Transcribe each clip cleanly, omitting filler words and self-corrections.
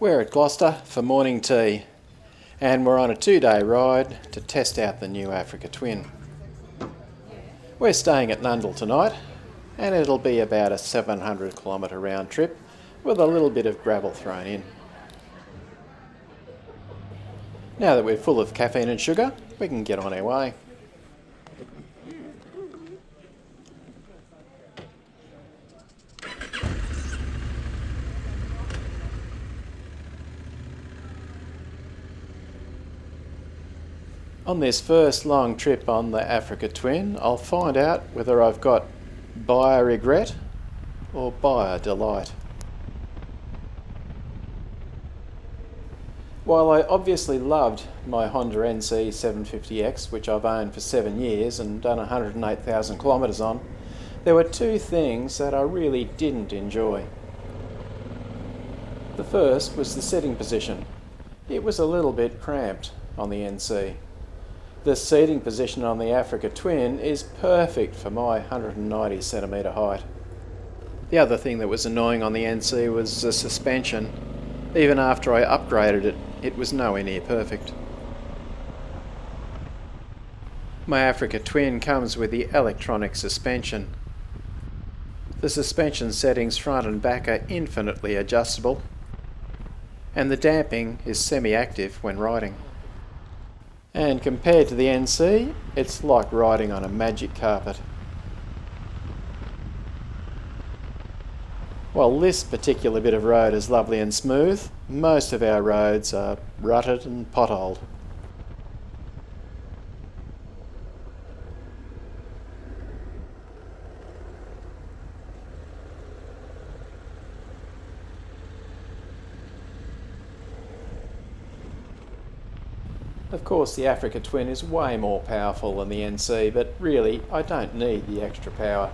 We're at Gloucester for morning tea, and we're on a 2-day ride to test out the new Africa Twin. We're staying at Nundle tonight, and it'll be about a 700 kilometre round trip with a little bit of gravel thrown in. Now that we're full of caffeine and sugar, we can get on our way. On this first long trip on the Africa Twin, I'll find out whether I've got buyer regret or buyer delight. While I obviously loved my Honda NC 750X, which I've owned for 7 years and done 108,000 kilometres on, there were two things that I really didn't enjoy. The first was the sitting position. It was a little bit cramped on the NC. The seating position on the Africa Twin is perfect for my 190 centimetre height. The other thing that was annoying on the NC was the suspension. Even after I upgraded it, it was nowhere near perfect. My Africa Twin comes with the electronic suspension. The suspension settings front and back are infinitely adjustable, and the damping is semi-active when riding. And compared to the NC, it's like riding on a magic carpet. While this particular bit of road is lovely and smooth, most of our roads are rutted and potholed. Of course, the Africa Twin is way more powerful than the NC, but really, I don't need the extra power.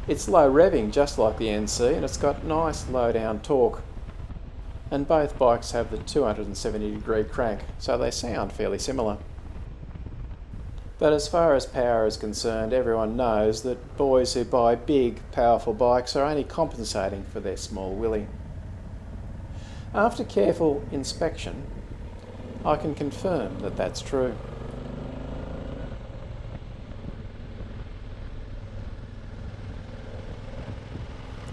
It's low revving just like the NC, and it's got nice low down torque. And both bikes have the 270-degree crank, so they sound fairly similar. But as far as power is concerned, everyone knows that boys who buy big, powerful bikes are only compensating for their small willy. After careful inspection, I can confirm that that's true.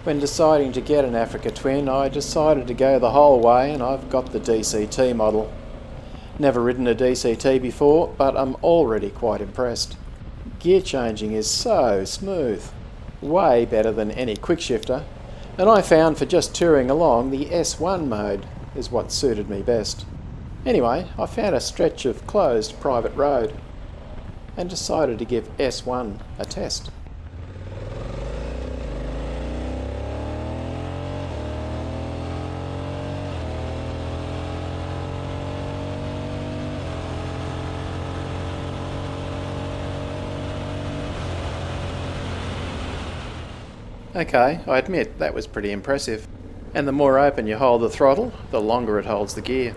When deciding to get an Africa Twin, I decided to go the whole way, and I've got the DCT model. Never ridden a DCT before, but I'm already quite impressed. Gear changing is so smooth, way better than any quick shifter, and I found for just touring along the S1 mode is what suited me best. Anyway, I found a stretch of closed private road and decided to give S1 a test. Okay, I admit that was pretty impressive. And the more open you hold the throttle, the longer it holds the gear.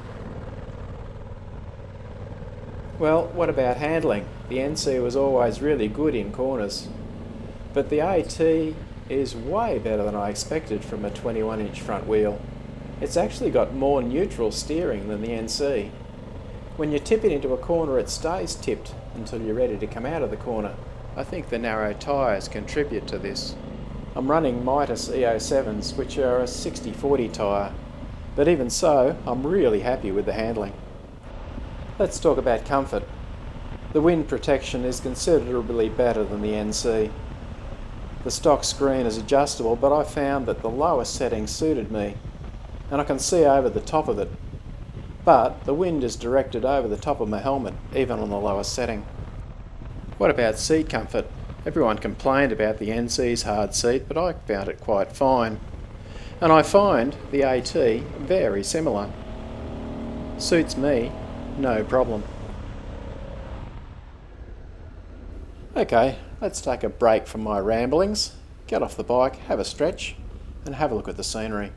Well, what about handling? The NC was always really good in corners, but the AT is way better than I expected from a 21-inch front wheel. It's actually got more neutral steering than the NC. When you tip it into a corner, it stays tipped until you're ready to come out of the corner. I think the narrow tyres contribute to this. I'm running Mitas EO7s, which are a 60/40 tyre, but even so, I'm really happy with the handling. Let's talk about comfort. The wind protection is considerably better than the NC. The stock screen is adjustable, but I found that the lower setting suited me, and I can see over the top of it. But the wind is directed over the top of my helmet, even on the lower setting. What about seat comfort? Everyone complained about the NC's hard seat, but I found it quite fine. And I find the AT very similar. Suits me. No problem. Okay, let's take a break from my ramblings, get off the bike, have a stretch, and have a look at the scenery.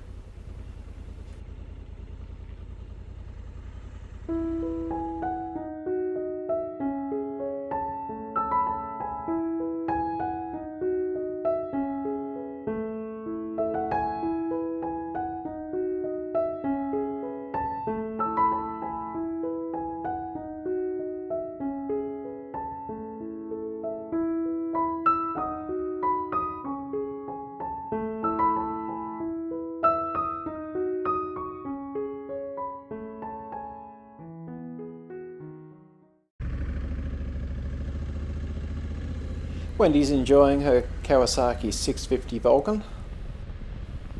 Wendy's enjoying her Kawasaki 650 Vulcan,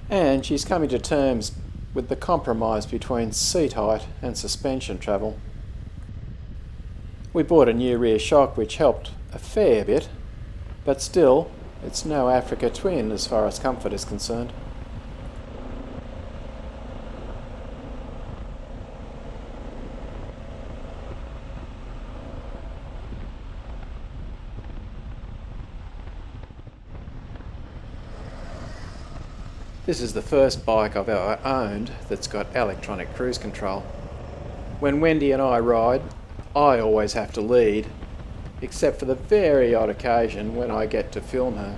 and she's coming to terms with the compromise between seat height and suspension travel. We bought a new rear shock which helped a fair bit, but still, it's no Africa Twin as far as comfort is concerned. This is the first bike I've ever owned that's got electronic cruise control. When Wendy and I ride, I always have to lead, except for the very odd occasion when I get to film her.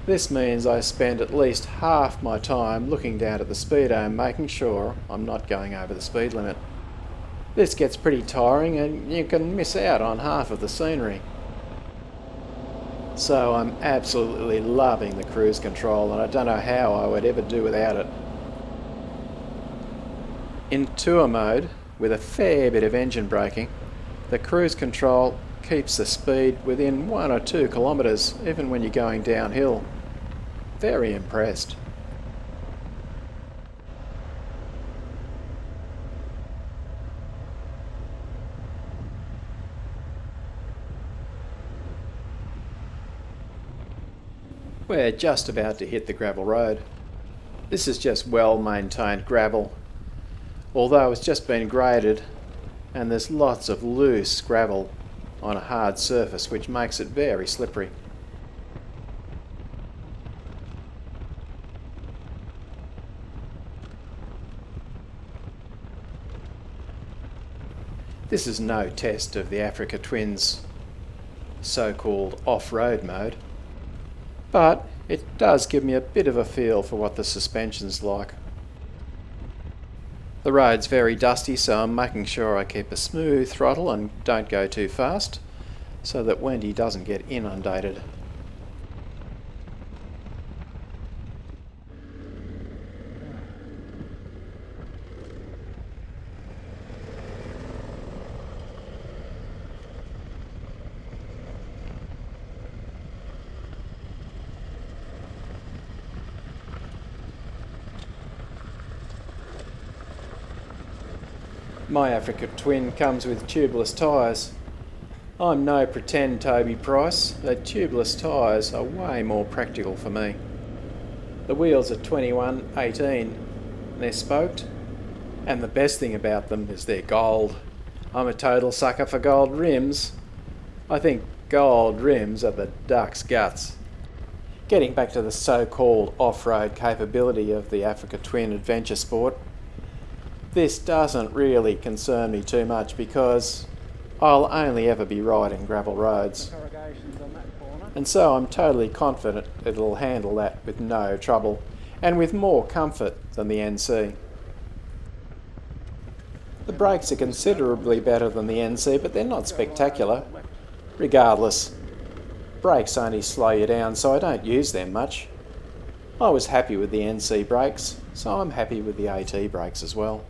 This means I spend at least half my time looking down at the speedo and making sure I'm not going over the speed limit. This gets pretty tiring and you can miss out on half of the scenery. So I'm absolutely loving the cruise control, and I don't know how I would ever do without it. In tour mode, with a fair bit of engine braking, the cruise control keeps the speed within 1 or 2 kilometres, even when you're going downhill. Very impressed. We're just about to hit the gravel road. This is just well maintained gravel, although it's just been graded and there's lots of loose gravel on a hard surface which makes it very slippery. This is no test of the Africa Twin's so-called off-road mode, but it does give me a bit of a feel for what the suspension's like. The road's very dusty, so I'm making sure I keep a smooth throttle and don't go too fast, so that Wendy doesn't get inundated. My Africa Twin comes with tubeless tyres. I'm no pretend Toby Price, but tubeless tyres are way more practical for me. The wheels are 21/18, they're spoked, and the best thing about them is they're gold. I'm a total sucker for gold rims. I think gold rims are the duck's guts. Getting back to the so-called off-road capability of the Africa Twin Adventure Sport, this doesn't really concern me too much because I'll only ever be riding gravel roads. And so I'm totally confident it'll handle that with no trouble and with more comfort than the NC. The brakes are considerably better than the NC, but they're not spectacular. Regardless, brakes only slow you down, so I don't use them much. I was happy with the NC brakes, so I'm happy with the AT brakes as well.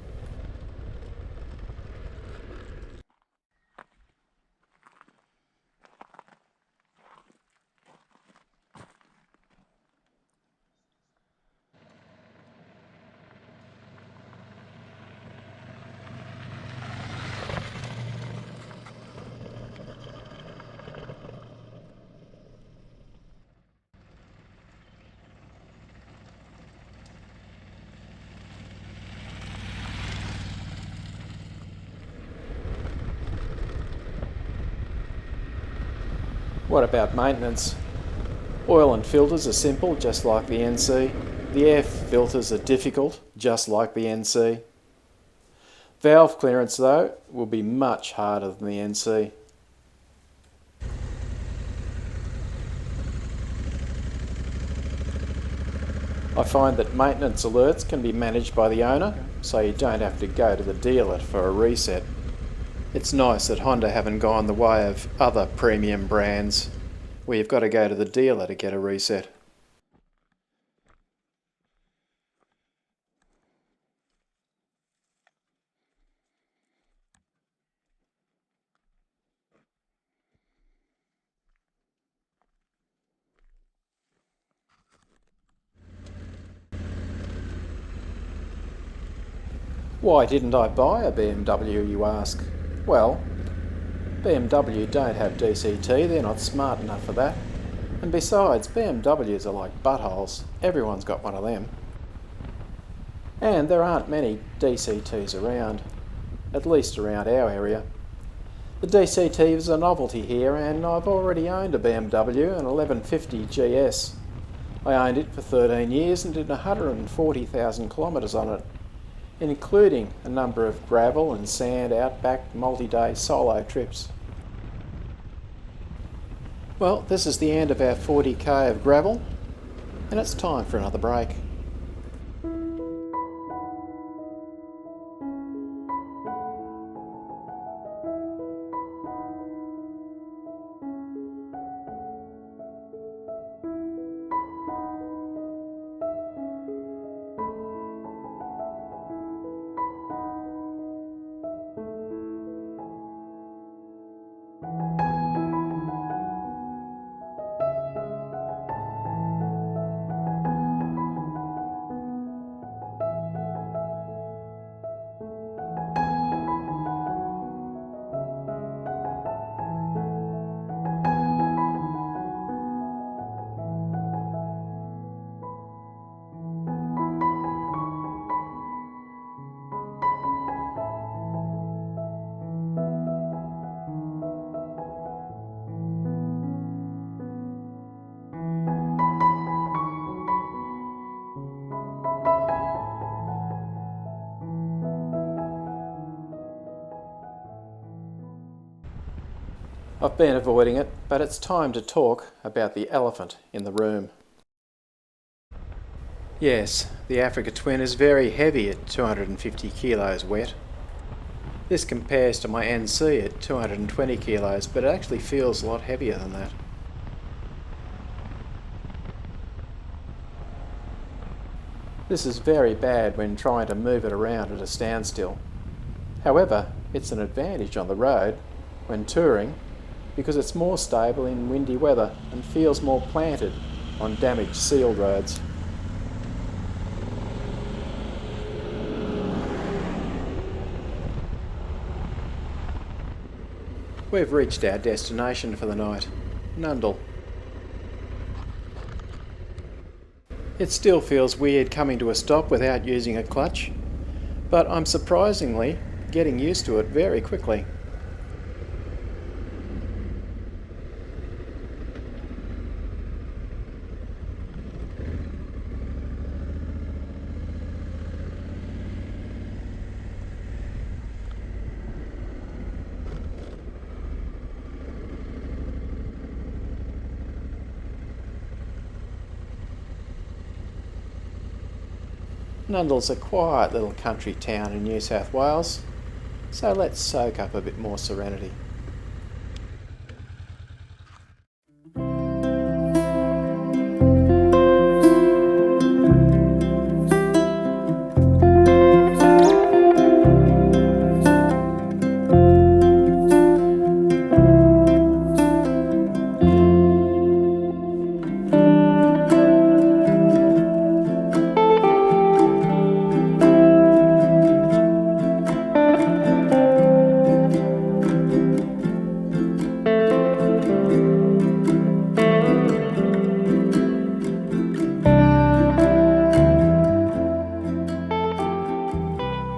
What about maintenance? Oil and filters are simple, just like the NC. The air filters are difficult, just like the NC. Valve clearance, though, will be much harder than the NC. I find that maintenance alerts can be managed by the owner, so you don't have to go to the dealer for a reset. It's nice that Honda haven't gone the way of other premium brands where you've got to go to the dealer to get a reset. Why didn't I buy a BMW, you ask? Well, BMW don't have DCT, they're not smart enough for that. And besides, BMWs are like buttholes, everyone's got one of them. And there aren't many DCTs around, at least around our area. The DCT is a novelty here, and I've already owned a BMW, an 1150 GS. I owned it for 13 years and did 140,000 kilometres on it, including a number of gravel and sand outback multi-day solo trips. Well, this is the end of our 40k of gravel, and it's time for another break. I've been avoiding it, but it's time to talk about the elephant in the room. Yes, the Africa Twin is very heavy at 250 kilos wet. This compares to my NC at 220 kilos, but it actually feels a lot heavier than that. This is very bad when trying to move it around at a standstill. However, it's an advantage on the road when touring, because it's more stable in windy weather and feels more planted on damaged sealed roads. We've reached our destination for the night, Nundle. It still feels weird coming to a stop without using a clutch, but I'm surprisingly getting used to it very quickly. Nundle's a quiet little country town in New South Wales, so let's soak up a bit more serenity.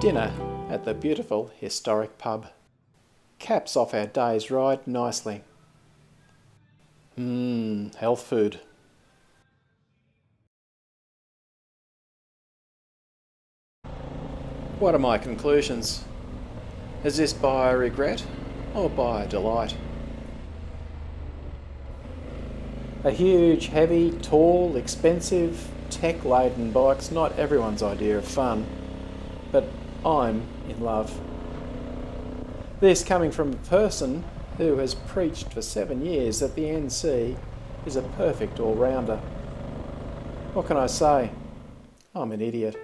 Dinner at the beautiful historic pub caps off our day's ride nicely. Health food. What are my conclusions? Is this by regret or by delight? A huge, heavy, tall, expensive, tech-laden bike's not everyone's idea of fun, but I'm in love. This coming from a person who has preached for 7 years that the NC is a perfect all-rounder. What can I say? I'm an idiot.